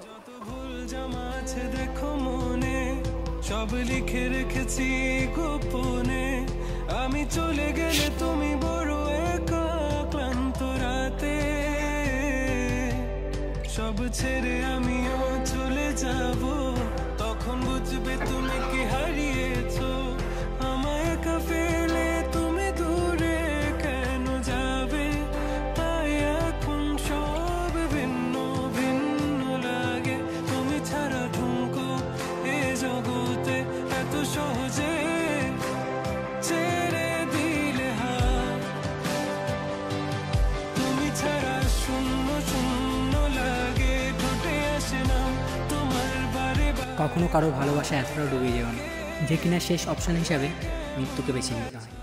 যত ভুল জমা আছে দেখো মনে, সব লিখে রেখেছি গোপনে। আমি চলে গেলে তুমি বড় একা ক্লান্ত রাতে, সব ছেড়ে আমিও চলে যাব, তখন বুঝবে তুমি কি হারিয়েছো। আমায় একা ফেলে তুমি দূরে কেন যাবে, তাই এখন সব ভিন্ন ভিন্ন লাগে। তুমি ছাড়া ঠুনকো এ জগতে এত সহজে ছেড়ে দিলে হাত, তুমি ছাড়া শূন্য শূন্য লাগে, ঠোঁটে আসে না তোমার বারে বারে। কখনো কারো ভালোবাসা এতটা ডুবে যেও না যে কিনা শেষ অপশন হিসাবে মৃত্যুকে বেছে নিতে হয়।